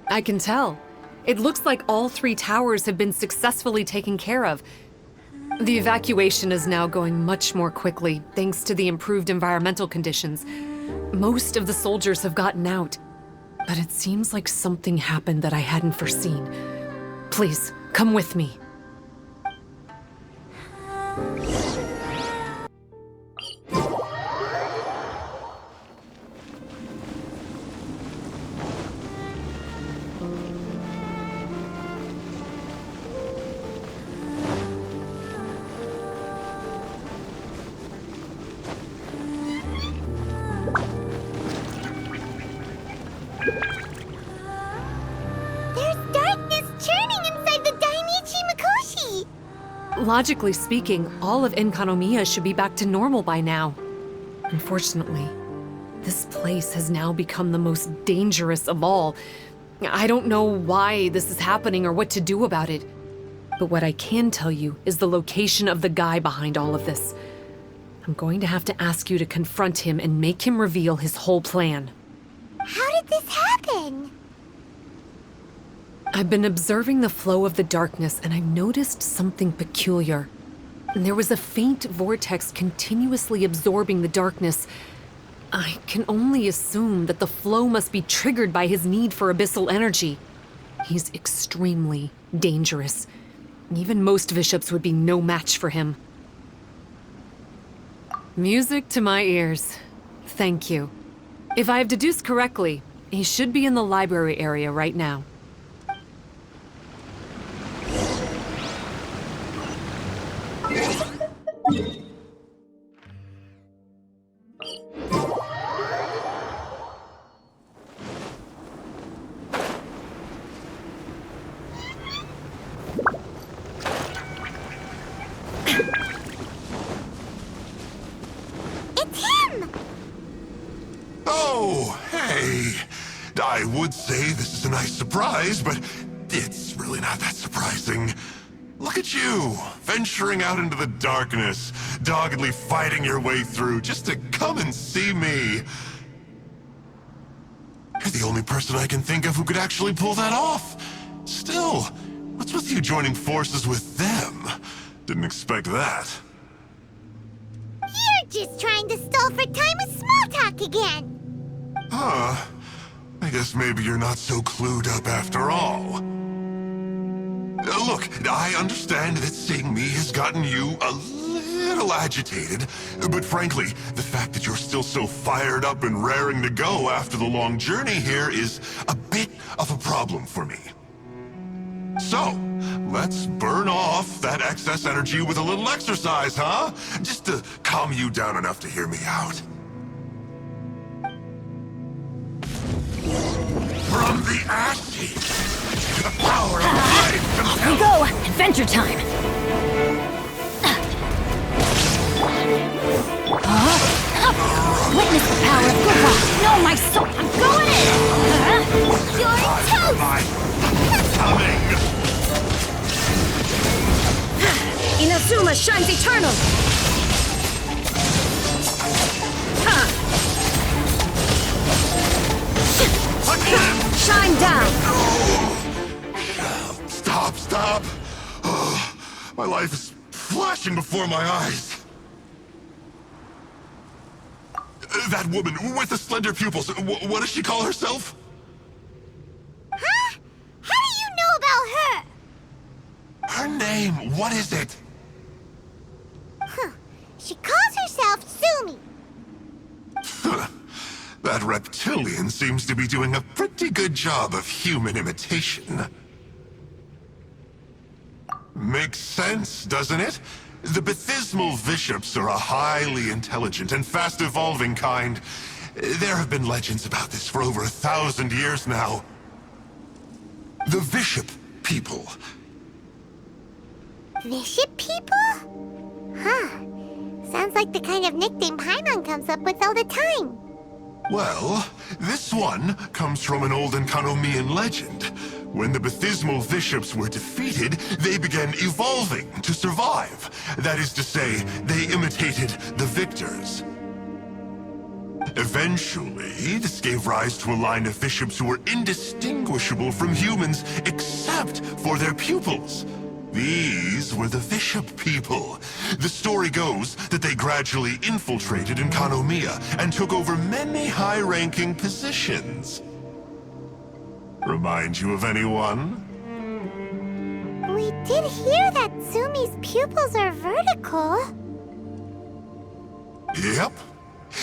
I can tell. It looks like all 3 towers have been successfully taken care of. The evacuation is now going much more quickly, thanks to the improved environmental conditions. Most of the soldiers have gotten out, but it seems like something happened that I hadn't foreseen. Please, come with me. Logically speaking, all of Enkanomiya should be back to normal by now. Unfortunately, this place has now become the most dangerous of all. I don't know why this is happening or what to do about it. But what I can tell you is the location of the guy behind all of this. I'm going to have to ask you to confront him and make him reveal his whole plan. How did this happen? I've been observing the flow of the darkness, and I've noticed something peculiar. There was a faint vortex continuously absorbing the darkness. I can only assume that the flow must be triggered by his need for abyssal energy. He's extremely dangerous. Even most Vishaps would be no match for him. Music to my ears. Thank you. If I have deduced correctly, he should be in the library area right now. I would say this is a nice surprise, but it's really not that surprising. Look at you, venturing out into the darkness, doggedly fighting your way through just to come and see me. You're the only person I can think of who could actually pull that off. Still, what's with you joining forces with them? Didn't expect that. You're just trying to stall for time with small talk again. Huh. I guess maybe you're not so clued up after all. Look, I understand that seeing me has gotten you a little agitated, but frankly, the fact that you're still so fired up and raring to go after the long journey here is a bit of a problem for me. So, let's burn off that excess energy with a little exercise, huh? Just to calm you down enough to hear me out. From the ashes, the power of life Off we go! Adventure time! Witness the power of Kokomi! No, my soul! I'm going in! You're toast! coming! Inazuma shines eternal! Shine down! Stop! Oh, my life is flashing before my eyes. That woman with the slender pupils, what does she call herself? Huh? How do you know about her? Her name, what is it? Huh. She calls herself Tsumi. That reptilian seems to be doing a pretty good job of human imitation. Makes sense, doesn't it? The Baptismal Vishaps are a highly intelligent and fast-evolving kind. There have been legends about this for over 1,000 years now. The Vishap people. Vishap people? Huh. Sounds like the kind of nickname Paimon comes up with all the time. Well, this one comes from an old Enkanomian legend. When the Baptismal Vishaps were defeated, they began evolving to survive. That is to say, they imitated the victors. Eventually, this gave rise to a line of Vishaps who were indistinguishable from humans except for their pupils. These were the Vishap people. The story goes that they gradually infiltrated Enkanomiya and took over many high-ranking positions. Remind you of anyone? We did hear that Tsumi's pupils are vertical. Yep.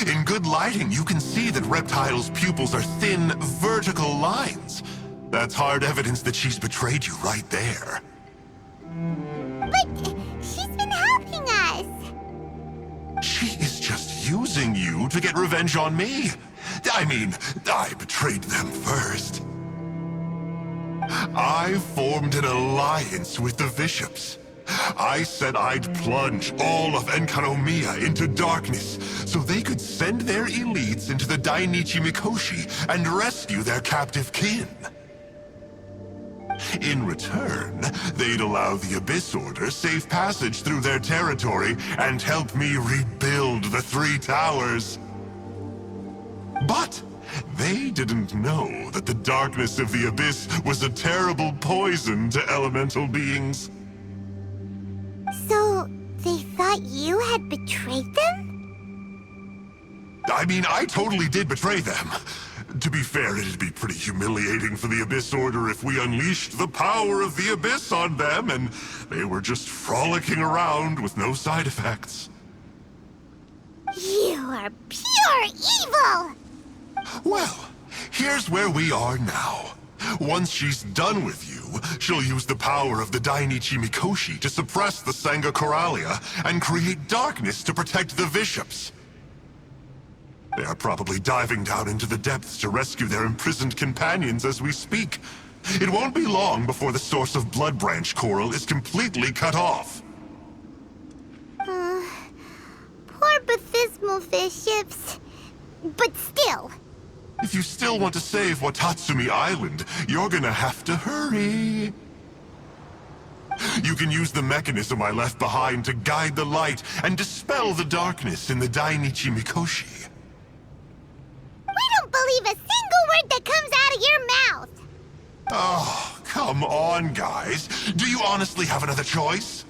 In good lighting, you can see that Reptile's pupils are thin, vertical lines. That's hard evidence that she's betrayed you right there. But she's been helping us. She is just using you to get revenge on me. I mean, I betrayed them first. I formed an alliance with the Vishaps. I said I'd plunge all of Enkanomiya into darkness so they could send their elites into the Dainichi Mikoshi and rescue their captive kin. In return, they'd allow the Abyss Order safe passage through their territory and help me rebuild the Three Towers. But they didn't know that the darkness of the Abyss was a terrible poison to elemental beings. So, they thought you had betrayed them? I mean, I totally did betray them. To be fair, it'd be pretty humiliating for the Abyss Order if we unleashed the power of the Abyss on them and they were just frolicking around with no side effects. You are pure evil! Well, here's where we are now. Once she's done with you, she'll use the power of the Dainichi Mikoshi to suppress the Sangha Coralia and create darkness to protect the Vishaps. They are probably diving down into the depths to rescue their imprisoned companions as we speak. It won't be long before the source of Blood Branch Coral is completely cut off. Poor Bathismal Vishaps. But still. If you still want to save Watatsumi Island, you're gonna have to hurry. You can use the mechanism I left behind to guide the light and dispel the darkness in the Dainichi Mikoshi. We don't believe a single word that comes out of your mouth! Oh, come on, guys. Do you honestly have another choice?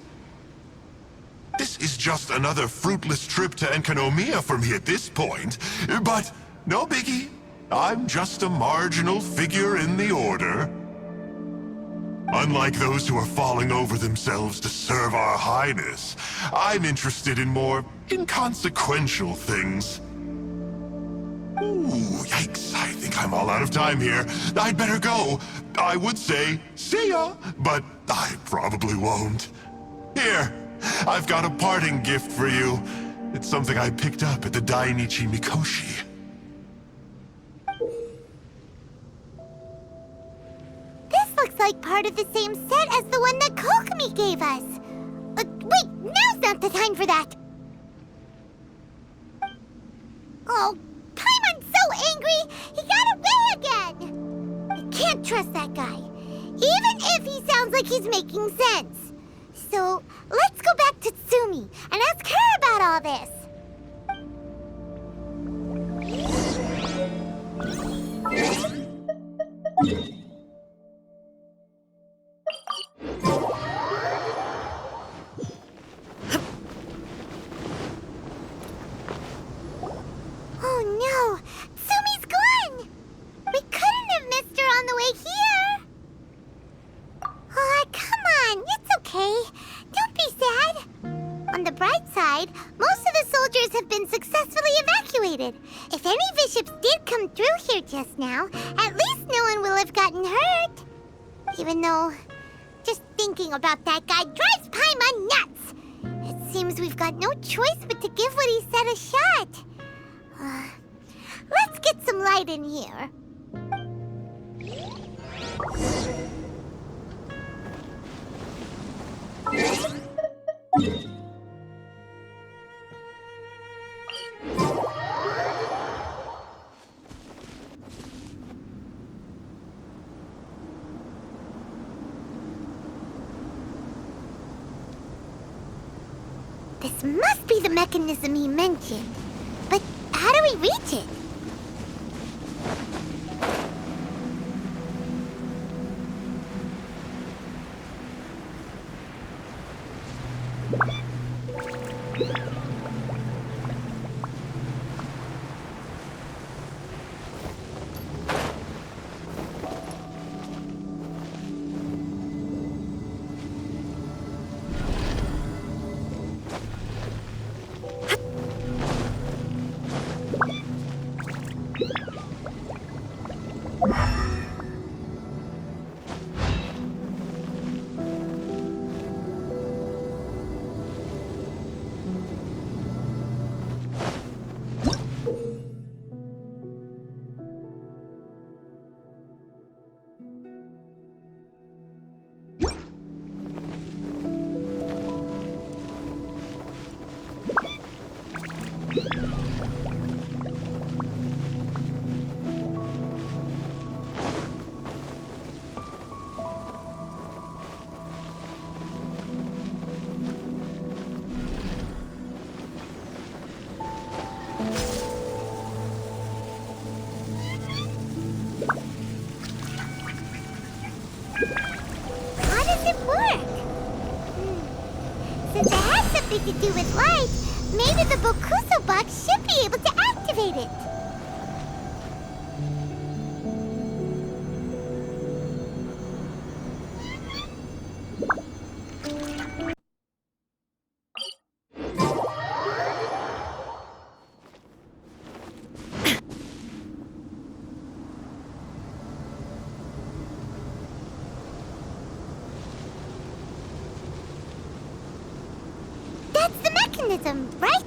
This is just another fruitless trip to Enkanomiya for me at this point, but no biggie. I'm just a marginal figure in the Order. Unlike those who are falling over themselves to serve our Highness, I'm interested in more inconsequential things. Ooh, yikes, I think I'm all out of time here. I'd better go. I would say, see ya, but I probably won't. Here, I've got a parting gift for you. It's something I picked up at the Dainichi Mikoshi. This looks like part of the same set as the one that Kokomi gave us. Wait, now's not the time for that. Oh, Paimon's so angry, he got away again. I can't trust that guy, even if he sounds like he's making sense. So, let's go back to Tsumi and ask her about all this. Oh no! Tsumi's gone! We couldn't have missed her on the way here! Oh, come on, it's okay. Don't be sad. On the bright side, most of the soldiers have been successfully evacuated. If any Vishaps did come through here just now, at least no one will have gotten hurt. Even though, just thinking about that guy drives Paimon nuts. It seems we've got no choice but to give what he said a shot. Let's get some light in here. This must be the mechanism he mentioned. But how do we reach it? How does it work? Since it has something to do with light, maybe the Bokuso box should be able to activate it. That's the mechanism, right?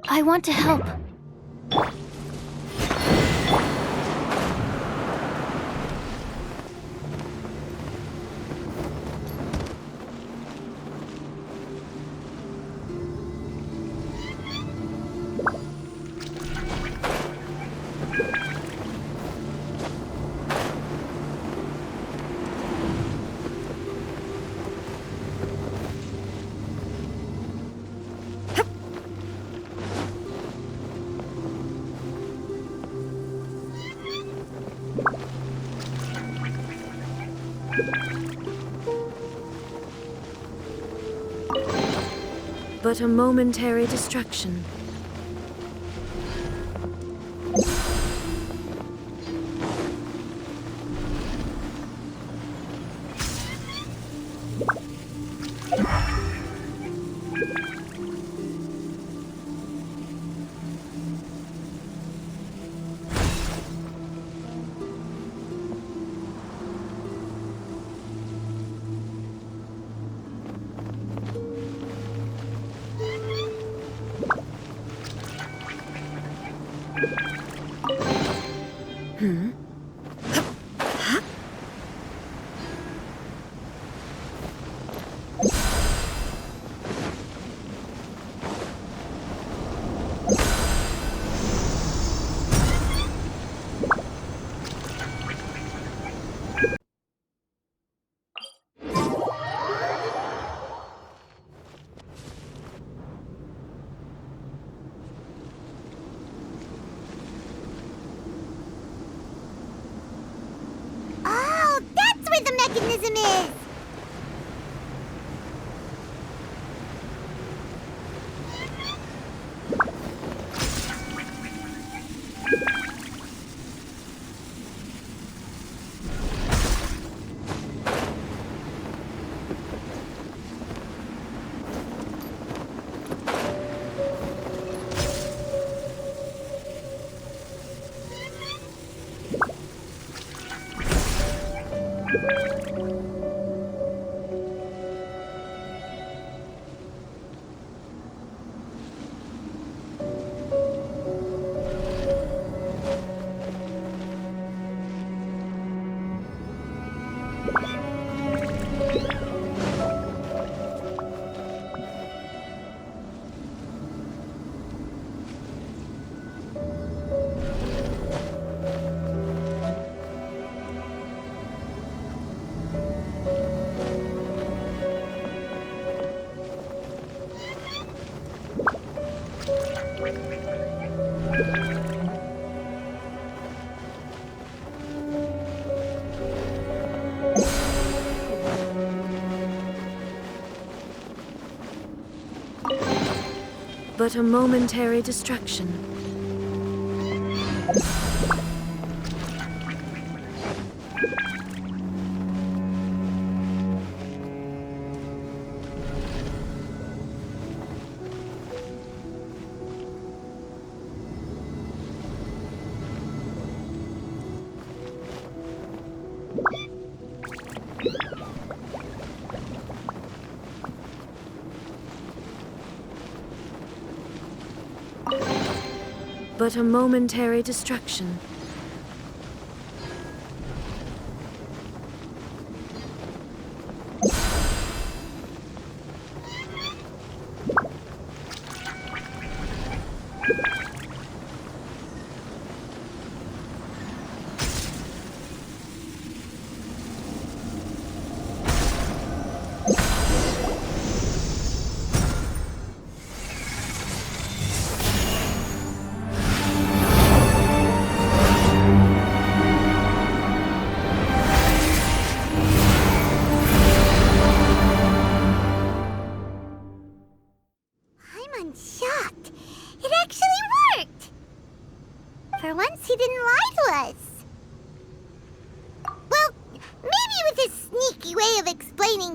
I want to help. But a momentary distraction. Oh, that's where the mechanism is! But a momentary distraction. But a momentary distraction.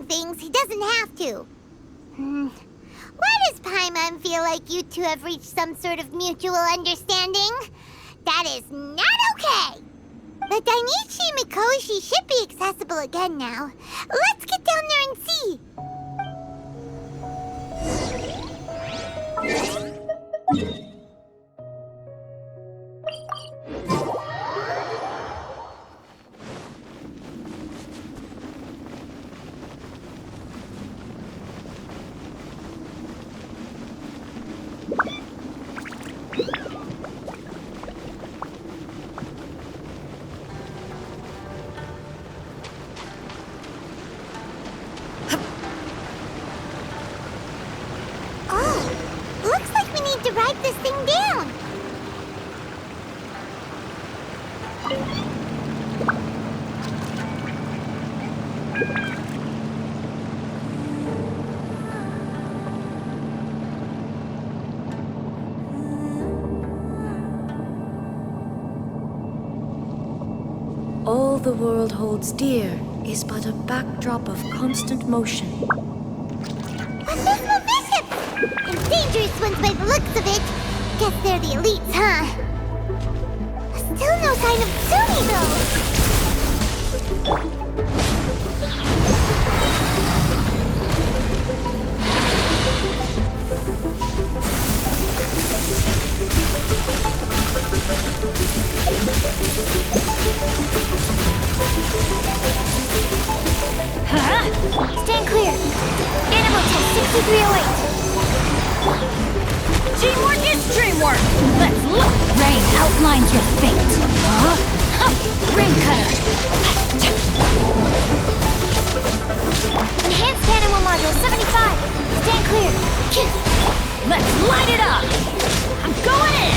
things, he doesn't have to. Why does Paimon feel like you two have reached some sort of mutual understanding? That is not okay! The Dainichi Mikoshi should be accessible again now. Let's get down there and see! Looks like we need to write this thing down. All the world holds dear is but a backdrop of constant motion. Abysmal Vishaps! And dangerous ones by the looks of it. Guess they're the elites, huh? Still no sign of Tsumi, though. Huh? Stand clear. Animal test 6308. Teamwork is dreamwork! Let's look! Rain outlines your fate. Huh? Rain cutter! Enhanced animal module 75. Stand clear. Let's light it up! I'm going in!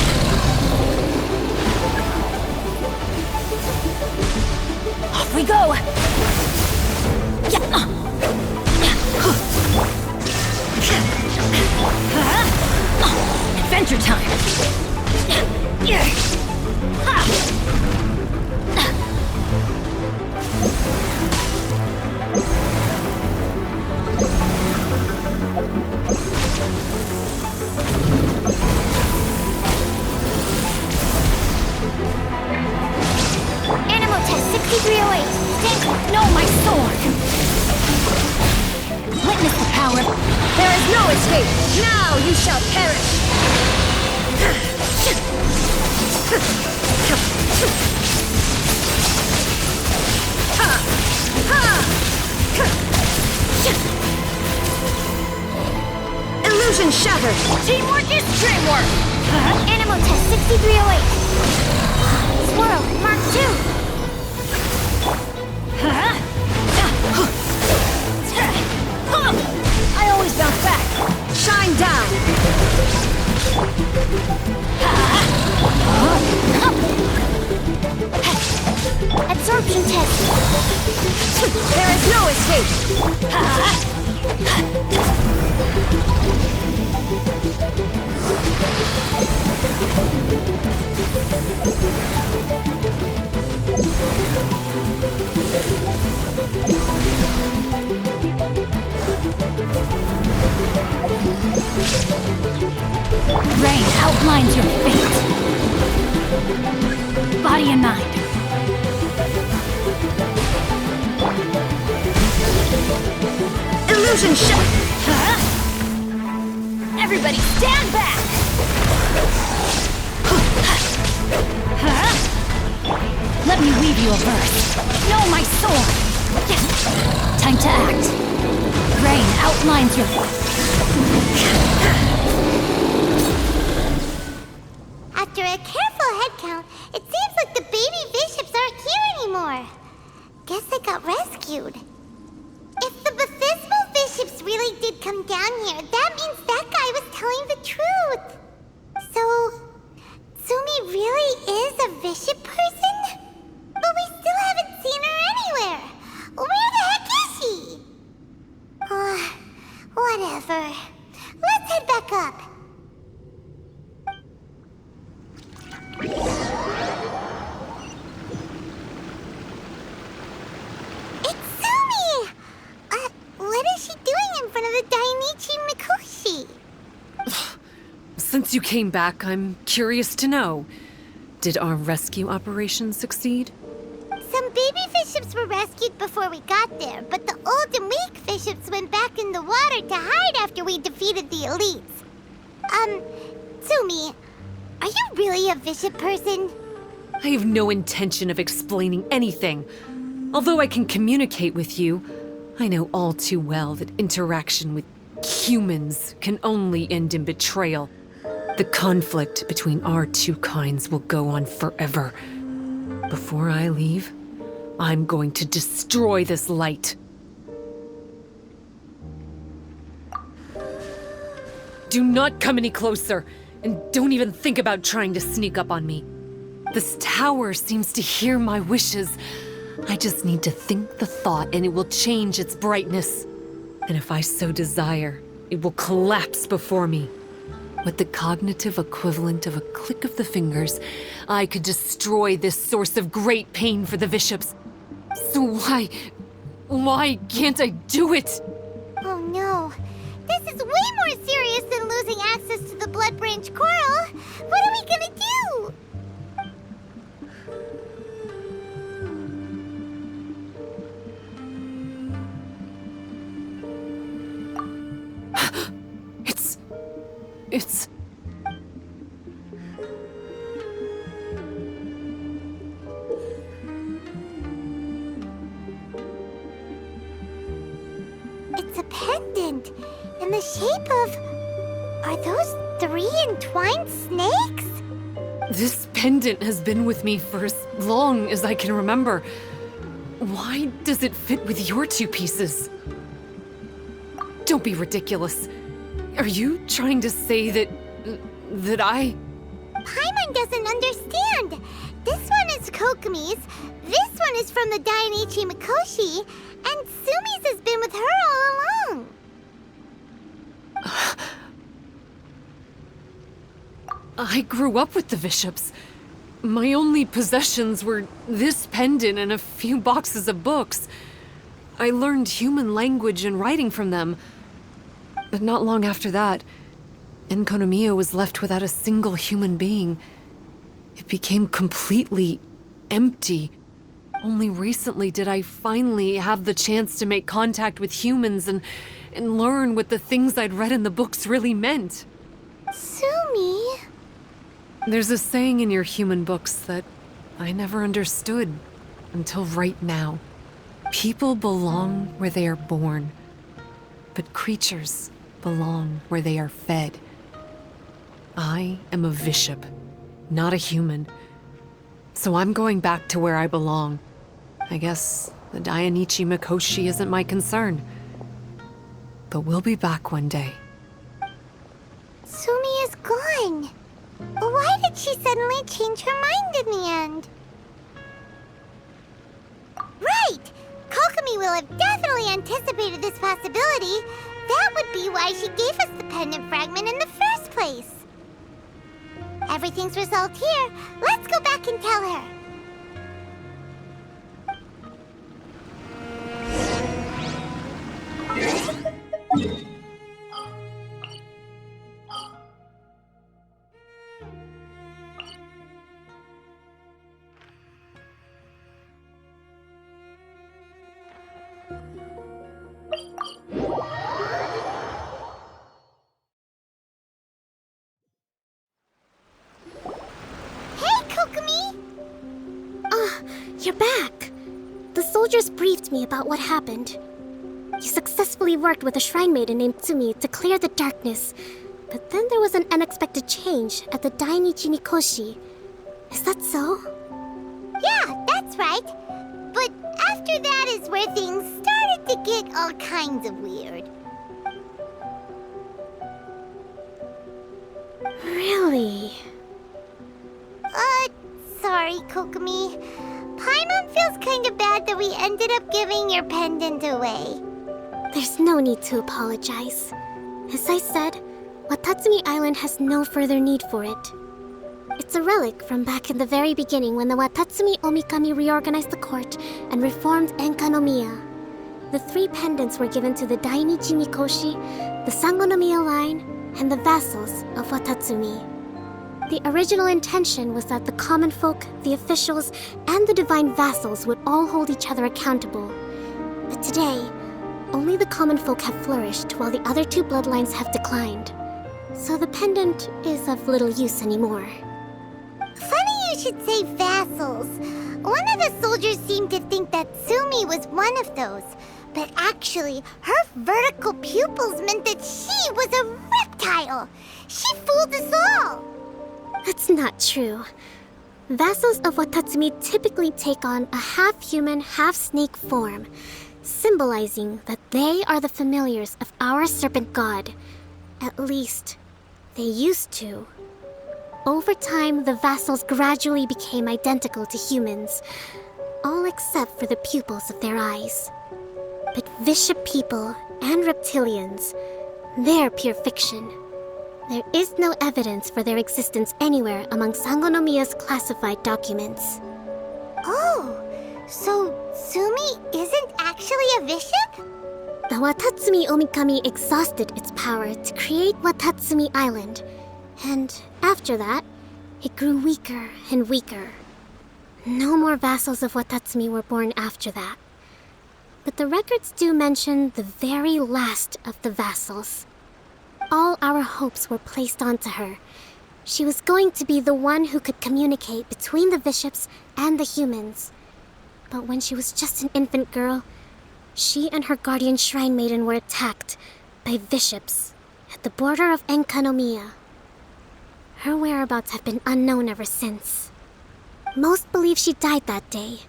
Off we go! Adventure time! Animal test 6308. Stand clear. No, my sword! Witness the power. There is no escape. Now you shall perish. Illusion shattered. Teamwork is dreamwork. Animal test 6308. Swirl, Mark 2. I always bounce back. Shine down. Absorption test. There is no escape. Rain outlines your fate. Body and mind. Illusion shot. Everybody stand back. Let me weave you a verse. No, my sword. Time to act. Rain outlines your... After a careful head count, it seems like the baby Vishaps aren't here anymore. Guess they got rescued. If the Baptismal Vishaps really did come down here, that means that guy was telling the truth. So, Tsumi really is a Vishap person? But we still haven't seen her anywhere. Where the heck is she? Whatever. Let's head back up. It's Tsumi! Since you came back, I'm curious to know. Did our rescue operation succeed? Some baby Vishaps were rescued before we got there, but the old and weak Vishaps went back in the water to hide after we defeated the elites. Tsumi, are you really a Vishap person? I have no intention of explaining anything. Although I can communicate with you, I know all too well that interaction with humans can only end in betrayal. The conflict between our two kinds will go on forever. Before I leave, I'm going to destroy this light. Do not come any closer, and don't even think about trying to sneak up on me. This tower seems to hear my wishes. I just need to think the thought and it will change its brightness. And if I so desire, it will collapse before me. With the cognitive equivalent of a click of the fingers, I could destroy this source of great pain for the Vishaps. So why can't I do it? Oh no. This is way more serious than losing access to the Blood Branch Coral. What are we gonna do? It's... It's a pendant in the shape of... Are those 3 entwined snakes? This pendant has been with me for as long as I can remember. Why does it fit with your 2 pieces? Don't be ridiculous. Are you trying to say that I... Paimon doesn't understand. This one is Kokomi's, this one is from the Dainichi Mikoshi, and Tsumi's has been with her all along. I grew up with the Vishaps. My only possessions were this pendant and a few boxes of books. I learned human language and writing from them. But not long after that, Enkonomiya was left without a single human being. It became completely empty. Only recently did I finally have the chance to make contact with humans and learn what the things I'd read in the books really meant. Tsumi? There's a saying in your human books that I never understood until right now. People belong where they are born, but creatures belong where they are fed. I am a Vishap, not a human. So I'm going back to where I belong. I guess the Dainichi Mikoshi isn't my concern. But we'll be back one day. Tsumi is gone. Why did she suddenly change her mind in the end? Right! Kokomi will have definitely anticipated this possibility. That would be why she gave us the pendant fragment in the first place. Everything's resolved here. Let's go back and tell her. You're back. The soldiers briefed me about what happened. You successfully worked with a shrine maiden named Tsumi to clear the darkness, but then there was an unexpected change at the Dainichi Mikoshi. Is that so? Yeah, that's right. But after that is where things started to get all kinds of weird. Really? Sorry, Kokomi. Paimon feels kinda bad that we ended up giving your pendant away. There's no need to apologize. As I said, Watatsumi Island has no further need for it. It's a relic from back in the very beginning when the Watatsumi Omikami reorganized the court and reformed Enkanomiya. The 3 pendants were given to the Dainichi Mikoshi, the Sangonomiya line, and the vassals of Watatsumi. The original intention was that the common folk, the officials, and the divine vassals would all hold each other accountable. But today, only the common folk have flourished while the other two bloodlines have declined. So the pendant is of little use anymore. Funny you should say vassals. One of the soldiers seemed to think that Tsumi was one of those. But actually, her vertical pupils meant that she was a reptile. She fooled us all. That's not true. Vassals of Watatsumi typically take on a half-human, half-snake form, symbolizing that they are the familiars of our serpent god. At least, they used to. Over time, the vassals gradually became identical to humans, all except for the pupils of their eyes. But Vishap people and reptilians, they're pure fiction. There is no evidence for their existence anywhere among Sangonomiya's classified documents. Oh, so Tsumi isn't actually a Vishap? The Watatsumi Omikami exhausted its power to create Watatsumi Island, and after that, it grew weaker and weaker. No more vassals of Watatsumi were born after that. But the records do mention the very last of the vassals. All our hopes were placed onto her. She was going to be the one who could communicate between the Vishaps and the humans. But when she was just an infant girl, she and her guardian shrine maiden were attacked by Vishaps at the border of Enkanomiya. Her whereabouts have been unknown ever since. Most believe she died that day,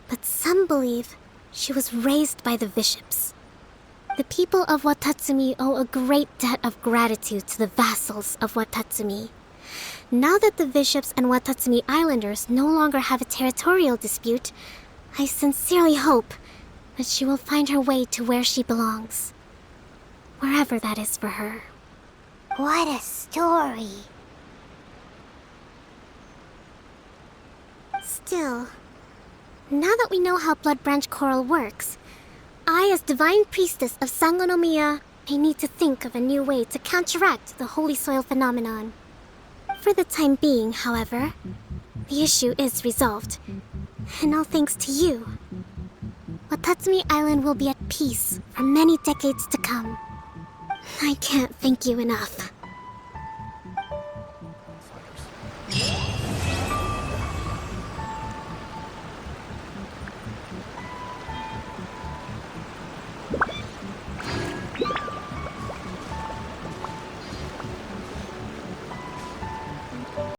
but some believe she was raised by the Vishaps. The people of Watatsumi owe a great debt of gratitude to the vassals of Watatsumi. Now that the Vishaps and Watatsumi Islanders no longer have a territorial dispute, I sincerely hope that she will find her way to where she belongs. Wherever that is for her. What a story. Still, now that we know how Blood Branch Coral works, I, as Divine Priestess of Sangonomiya, may need to think of a new way to counteract the Holy Soil phenomenon. For the time being, however, the issue is resolved, and all thanks to you. Watatsumi Island will be at peace for many decades to come. I can't thank you enough.